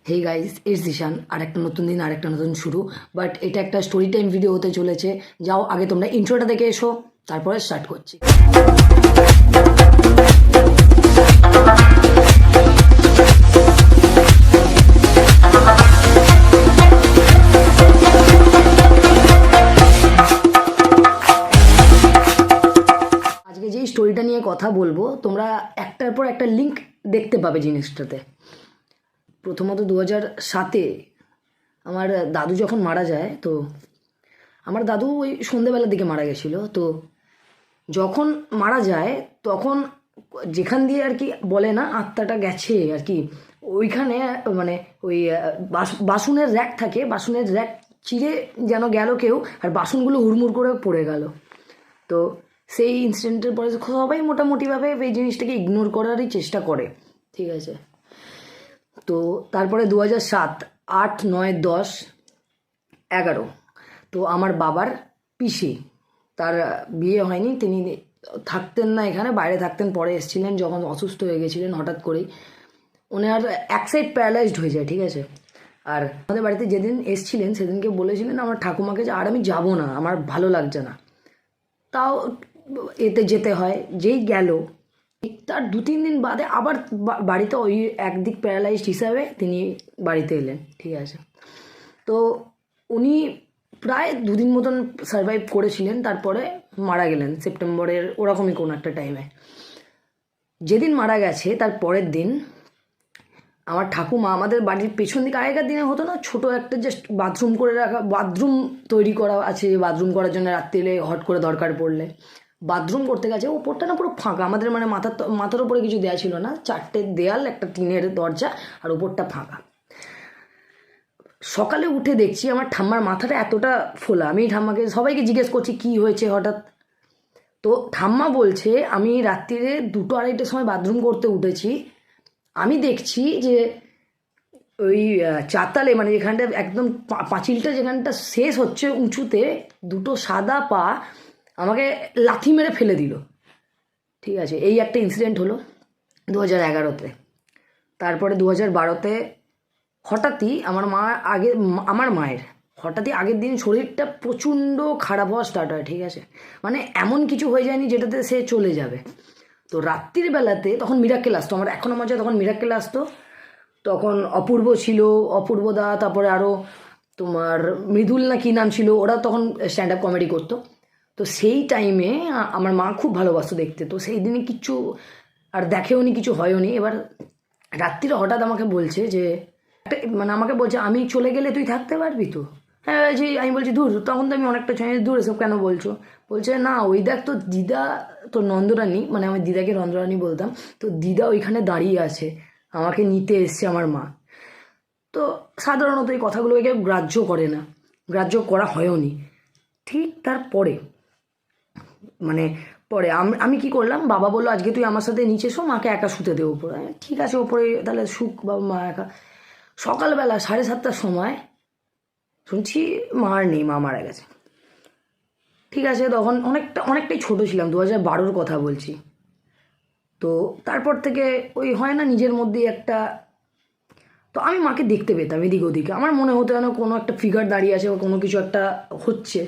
Hey guys, it's Zeeshan. আর একটা নতুন দিন, আর একটা নতুন শুরু। বাট এটা একটা স্টোরি টাইম ভিডিও হতে চলেছে। যাও আগে তোমরা ইন্ট্রোটা দেখে এসো, তারপরে স্টার্ট করছি। আজকে যেই স্টোরিটা নিয়ে কথা বলবো, তোমরা একটার পর একটা লিঙ্ক দেখতে পাবে জিনিসটাতে। প্রথমত 2007-এ আমার দাদু যখন মারা যায়, তো আমার দাদু ওই সন্ধেবেলার দিকে মারা গেছিলো। তো যখন মারা যায় তখন যেখান দিয়ে আর কি বলে না আত্মাটা গেছে আর কি, ওইখানে মানে ওই বাসনের র্যাক থাকে, বাসনের র্যাক চিরে যেন গেল কেউ, আর বাসনগুলো হুড়মুড় করে পড়ে গেল। তো সেই ইনসিডেন্টের পরে সবাই মোটামুটিভাবে এই জিনিসটাকে ইগনোর করারই চেষ্টা করে, ঠিক আছে। তো তারপরে 2007, 8, 9, 10, 11, তো আমার বাবার পিসি, তার বিয়ে হয়নি, তিনি থাকতেন না এখানে, বাইরে থাকতেন, পরে এসেছিলেন যখন অসুস্থ হয়ে গেছিলেন হঠাৎ করেই। ওনার এক সাইড প্যারালাইজড হয়ে যায়, ঠিক আছে। আর আমাদের বাড়িতে যেদিন এসেছিলেন সেদিনকে বলেছিলেন আমার ঠাকুমাকে যে আর আমি যাব না, আমার ভালো লাগছে না। তাও এতে যেতে হয়। যেই গেল তার 2-3 দিন বাদে আবার বাড়িতে ওই একদিক প্যারালাইজড হিসাবে তিনি বাড়িতে এলেন, ঠিক আছে। তো উনি প্রায় 2 দিন মতন সার্ভাইভ করেছিলেন, তারপরে মারা গেলেন সেপ্টেম্বরের ওরকমই কোনো একটা টাইমে। যেদিন মারা গেছে তার পরের দিন আমার ঠাকুমা, আমাদের বাড়ির পেছন দিকে আগেকার দিনে হতো না ছোটো একটা জাস্ট বাথরুম করে রাখা, বাথরুম তৈরি করা আছে, বাথরুম করার জন্য রাত্রিরে হট করে দরকার পড়লে বাথরুম করতে গেছে। ওপরটা না পুরো ফাঁকা, আমাদের মানে মাথার উপরে কিছু দেওয়া ছিল না, 4টে দেয়াল, একটা টিনের দরজা, আর ওপরটা ফাঁকা। সকালে উঠে দেখছি আমার ঠাম্মার মাথাটা এতটা ফোলা। আমি ঠাম্মাকে সবাইকে জিজ্ঞেস করছি কি হয়েছে হঠাৎ। তো ঠাম্মা বলছে আমি রাত্রিরে 2-2-2:30টার সময় বাথরুম করতে উঠেছি, আমি দেখছি যে ওই চাতালে মানে যেখানটা একদম পাঁচিলটা যেখানটা শেষ হচ্ছে উঁচুতে, দুটো সাদা পা আমাকে লাথি মেরে ফেলে দিল, ঠিক আছে। এই একটা ইনসিডেন্ট হলো 2011-তে। তারপরে 2012-তে হঠাৎই আমার মায়ের হঠাৎই আগের দিন শরীরটা প্রচণ্ড খারাপ হওয়া স্টার্ট হয়, ঠিক আছে। মানে এমন কিছু হয়ে যায়নি যেটাতে সে চলে যাবে। তো রাত্রির বেলাতে তখন মিরাক্কেল আসতো, আমার এখনও মনে হয় তখন মিরাক্কেল আসতো। তখন অপূর্ব ছিল, অপূর্বদা, তারপরে আরও তোমার মৃদুল না কী নাম ছিল, ওরা তখন স্ট্যান্ড আপ কমেডি করতো। তো সেই টাইমে আমার মা খুব ভালোবাসতো দেখতে। তো সেই দিনে কিচ্ছু আর দেখেও নি, কিছু হয়ও নি। এবার রাত্রিরে হঠাৎ আমাকে বলছে যে মানে আমাকে বলছে আমি চলে গেলে তুই থাকতে পারবি তো? হ্যাঁ যে আমি বলছি দূর, তখন তো আমি অনেকটা ছয় দূর, এসব কেন বলছো? বলছে না ওই দেখ তো দিদা, তো নন্দরানী, মানে আমি দিদাকে নন্দরানী বলতাম, তো দিদা ওইখানে দাঁড়িয়ে আছে, আমাকে নিতে এসছে আমার মা। তো সাধারণত এই কথাগুলো কেউ গ্রাহ্য করে না, গ্রাহ্য করা হয়ও নি। ঠিক তারপরে মানে পরে আমি কি করলাম, বাবা বললো আজকে তুই আমার সাথে নিচে শো, মাকে একা শুতে দে ওপরে। ঠিক আছে ওপরে তাহলে শুক, বাবা মা একা। সকালবেলা 7:30টার সময় শুনছি মা আর নেই, মা মারা গেছে। ঠিক আছে, তখন অনেকটাই ছোটো ছিলাম, 2012-র কথা বলছি। তো তারপর থেকে ওই হয় না নিজের মধ্যেই একটা, তো আমি মাকে দেখতে পেতাম এদিক ওদিকে, আমার মনে হতো যেন কোনো একটা ফিগার দাঁড়িয়ে আছে বা কোনো কিছু একটা হচ্ছে।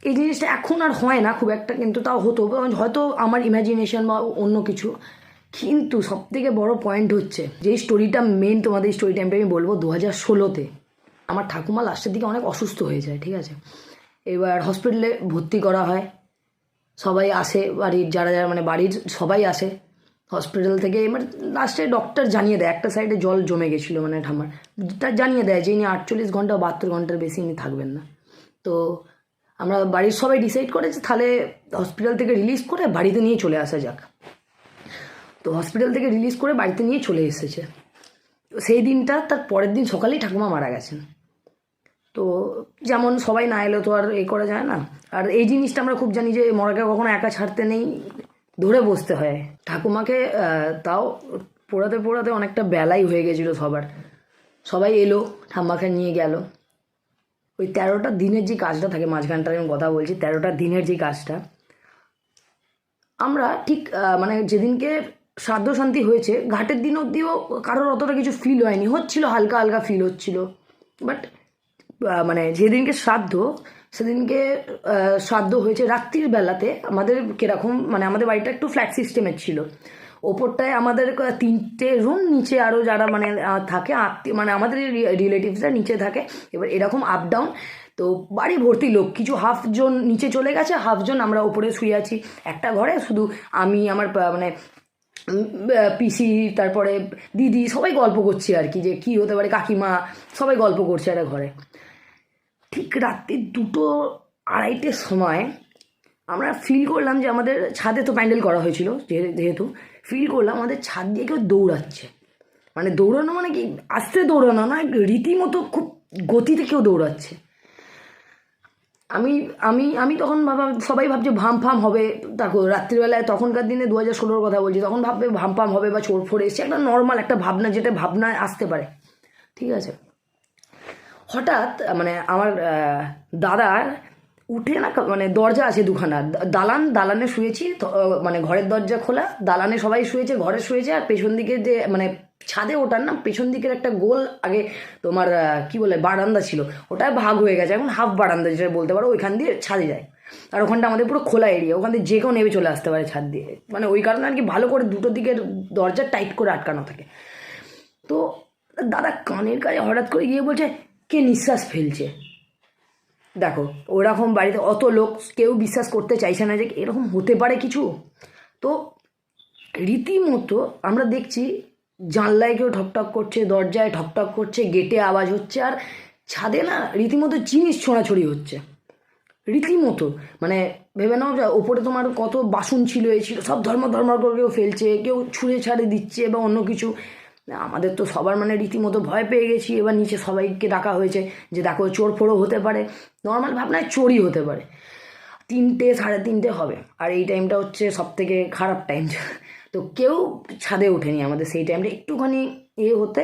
এই জিনিসটা এখন আর হয় না খুব একটা, কিন্তু তাও হতো, হয়তো আমার ইমাজিনেশন বা অন্য কিছু। কিন্তু সবথেকে বড় পয়েন্ট হচ্ছে যেই স্টোরিটা মেন, তোমাদের স্টোরি টাইমটা আমি বলবো 2016-তে আমার ঠাকুমা লাস্টের দিকে অনেক অসুস্থ হয়ে যায়, ঠিক আছে। এবার হসপিটালে ভর্তি করা হয়, সবাই আসে, বাড়ির যারা যারা মানে বাড়ির সবাই আসে হসপিটাল থেকে। এবার লাস্টে ডক্টর জানিয়ে দেয় একটা সাইডে জল জমে গেছিলো মানে ঠাম্মার, জানিয়ে দেয় যে ইনি 48 ঘন্টা 72 ঘন্টার বেশি ইনি থাকবেন না। তো আমরা বাড়ির সবাই ডিসাইড করে যে তাহলে হসপিটাল থেকে রিলিজ করে বাড়িতে নিয়ে চলে আসা যাক। তো হসপিটাল থেকে রিলিজ করে বাড়িতে নিয়ে চলে এসেছে। তো সেই দিনটা তার পরের দিন সকালেই ঠাকুমা মারা গেছেন। তো যেমন সবাই না এলেও তো আর এ করা যায় না। আর এই জিনিসটা আমরা খুব জানি যে মরাকে কখনো একা ছাড়তে নেই, ধরে বসতে হয়। ঠাকুমাকে তাও পোড়াতে পোড়াতে অনেকটা বেলাই হয়ে গেছিলো সবার, সবাই এলো ঠাম্মাকে নিয়ে গেল। ওই 13টা দিনের যে কাজটা থাকে, মাঝখানটার আমি কথা বলছি, 13টা দিনের যে কাজটা আমরা ঠিক মানে যেদিনকে শ্রাদ্ধ শান্তি হয়েছে, ঘাটের দিন অবধিও কারোর অতটা কিছু ফিল হয়নি, হচ্ছিল হালকা হালকা ফিল হচ্ছিল। বাট মানে যেদিনকে শ্রাদ্ধ সেদিনকে শ্রাদ্ধ হয়েছে রাত্রির বেলাতে। আমাদের কীরকম মানে আমাদের বাড়িটা একটু ফ্ল্যাট সিস্টেমের ছিল, ওপরটায় আমাদের 3টে রুম, নিচে আরও যারা মানে থাকে আত্মীয় মানে আমাদের রিলেটিভসরা নিচে থাকে। এবার এরকম আপ ডাউন, তো বাড়ি ভর্তি লোক, কিছু হাফজন নিচে চলে গেছে, হাফজন আমরা ওপরে শুয়ে আছি একটা ঘরে। শুধু আমি, আমার মানে পিসি, তারপরে দিদি, সবাই গল্প করছি আর কি, যে কী হতে পারে, কাকিমা, সবাই গল্প করছে একটা ঘরে। ঠিক রাত্রি 2-2:30 সময় আমরা ফিল করলাম যে আমাদের ছাদে তো প্যান্ডেল করা হয়েছিল, যেহেতু ফিল করলাম আমাদের ছাদ দিয়ে কেউ দৌড়াচ্ছে। মানে দৌড়ানো মানে কি আস্তে দৌড়ানো না, রীতিমতো খুব গতিতে কেউ দৌড়াচ্ছে। আমি আমি আমি তখন সবাই ভাবছে ভাম ফাম হবে। দেখো রাত্রিবেলায়, তখনকার দিনে 2016 কথা বলছি, তখন ভাববে ভাম ফাম হবে বা চোর ফোড়ে এসছে, একটা নর্মাল একটা ভাবনা, যেটা ভাবনায় আসতে পারে, ঠিক আছে। হঠাৎ মানে আমার দাদার উঠে না, মানে দরজা আছে দুখানা, দালানে শুয়েছি, মানে ঘরের দরজা খোলা, দালানে সবাই শুয়েছে, ঘরে শুয়েছে, আর পেছন দিকে যে মানে ছাদে ওঠার না পেছন দিকের একটা গোল আগে তোমার কি বলে বারান্দা ছিল, ওটা ভাগ হয়ে গেছে, এখন হাফ বারান্দা যেটা বলতে পারো, ওইখান দিয়ে ছাদে যায়। আর ওখানটা আমাদের পুরো খোলা এরিয়া, ওখান দিয়ে যে কেউ নেমে চলে আসতে পারে ছাদ দিয়ে, মানে ওই কারণে আর কি ভালো করে দুটো দিকের দরজা টাইট করে আটকানো থাকে। তো দাদা কানের কাছে হঠাৎ করে গিয়ে বলছে, কে নিঃশ্বাস ফেলছে। দেখো ওরকম বাড়িতে অত লোক, কেউ বিশ্বাস করতে চাইছে না যে এরকম হতে পারে কিছু। তো রীতিমতো আমরা দেখছি জানলায় কেউ ঠকঠক করছে, দরজায় ঠকঠক করছে, গেটে আওয়াজ হচ্ছে, আর ছাদে না রীতিমতো জিনিস ছোঁড়াছড়ি হচ্ছে রীতিমতো। মানে ভেবে নাও যে ওপরে তোমার কত বাসন ছিল, এই ছিল, সব ধর্ম করে কেউ ফেলছে, কেউ ছুঁড়ে ছাড়ে দিচ্ছে বা অন্য কিছু। আমাদের তো সবার মানে রীতিমতো ভয় পেয়ে গেছি। এবার নিচে সবাইকে ডাকা হয়েছে যে দেখো চোর ফোড়ও হতে পারে, নর্মাল ভাবনায় চোরই হতে পারে। 3টে 3:30 হবে, আর এই টাইমটা হচ্ছে সব থেকে খারাপ টাইম। তো কেউ ছাদে ওঠেনি আমাদের সেই টাইমটা, একটুখানি হতে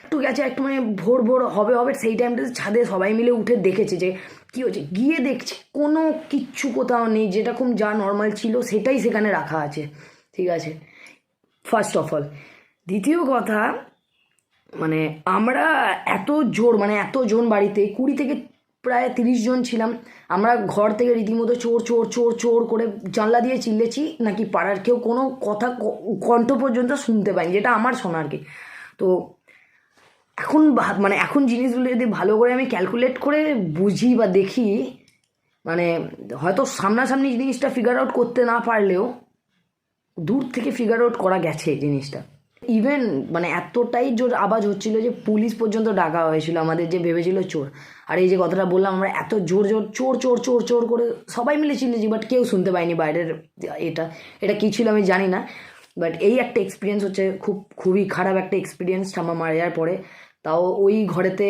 একটু গেছে, একটু মানে ভোর হবে সেই টাইমটাতে ছাদে সবাই মিলে উঠে দেখেছে যে কী হচ্ছে। গিয়ে দেখছি কোনো কিচ্ছু কোথাও নেই, যেরকম যা নর্মাল ছিল সেটাই সেখানে রাখা আছে, ঠিক আছে, ফার্স্ট অফ অল। দ্বিতীয় কথা, মানে আমরা এতজন বাড়িতে 20 থেকে প্রায় 30 জন ছিলাম। আমরা ঘর থেকে রীতিমতো চোর চোর চোর চোর করে জানলা দিয়ে চিল্লেছি, নাকি পাড়ার কেউ কোনো কথা কণ্ঠ পর্যন্ত শুনতে পাইনি, যেটা আমার শোনা আর কি। তো এখন জিনিসগুলো যদি ভালো করে আমি ক্যালকুলেট করে বুঝি বা দেখি, মানে হয়তো সামনাসামনি জিনিসটা ফিগার আউট করতে না পারলেও দূর থেকে ফিগার আউট করা গেছে জিনিসটা। ইভেন মানে এতটাই জোর আওয়াজ হচ্ছিল যে পুলিশ পর্যন্ত ডাকা হয়েছিল আমাদের, যে ভেবেছিল চোর। আর এই যে কথাটা বললাম, আমরা এত জোর চোর চোর চোর চোর করে সবাই মিলে চিল্লেছি, বাট কেউ শুনতে পায়নি বাইরের। এটা কী ছিল আমি জানি না, বাট এই একটা এক্সপিরিয়েন্স হচ্ছে, খুবই খারাপ একটা এক্সপিরিয়েন্স ঠাম্মা মারা যাওয়ার পরে। তাও ওই ঘরেতে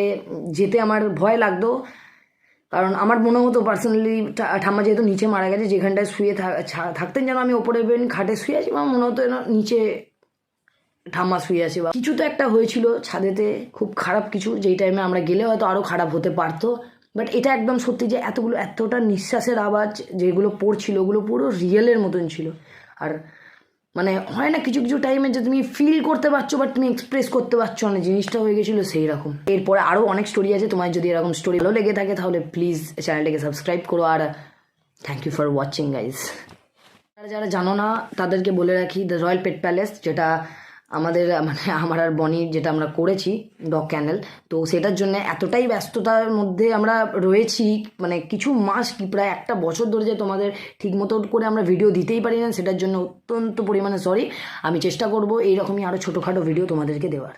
যেতে আমার ভয় লাগতো, কারণ আমার মনে হতো পার্সোনালি ঠাম্মা যেহেতু নিচে মারা গেছে, যেখানটায় শুয়ে থাকতেন যেন আমি ওপরে খাটে শুয়ে আছি, আমার মনে হতো নিচে ঠাম্মা শুয়ে আছে বা কিছু তো একটা হয়েছিল ছাদেতে, খুব খারাপ কিছু, যেই টাইমে আমরা গেলে হয়তো আরও খারাপ হতে পারতো। বাট এটা একদম সত্যি যে এতটা নিঃশ্বাসের আওয়াজ যেগুলো পড়ছিল, ওগুলো পুরো রিয়েলের মতন ছিল। আর মানে হয় না কিছু কিছু টাইমে যে তুমি ফিল করতে পারছো বাট তুমি এক্সপ্রেস করতে পারছো না, জিনিসটা হয়ে গেছিলো সেই রকম। এরপরে আরও অনেক স্টোরি আছে, তোমার যদি এরকম স্টোরি ভালো লেগে থাকে তাহলে প্লিজ চ্যানেলটাকে সাবস্ক্রাইব করো। আর thank you for watching guys. যারা জানো না তাদেরকে বলে রাখি, দ্য রয়্যাল পেট প্যালেস, যেটা আমাদের মানে আমার আর বনির যেটা আমরা করেছি ডগ ক্যানেল, তো সেটার জন্য এতটাই ব্যস্ততার মধ্যে আমরা রয়েছি, মানে কিছু মাস কি প্রায় 1 বছর ধরে যে তোমাদের ঠিক মতো করে আমরা ভিডিও দিতেই পারি না, সেটার জন্য অত্যন্ত পরিমাণে সরি। আমি চেষ্টা করবো এইরকমই আরও ছোটোখাটো ভিডিও তোমাদেরকে দেওয়ার।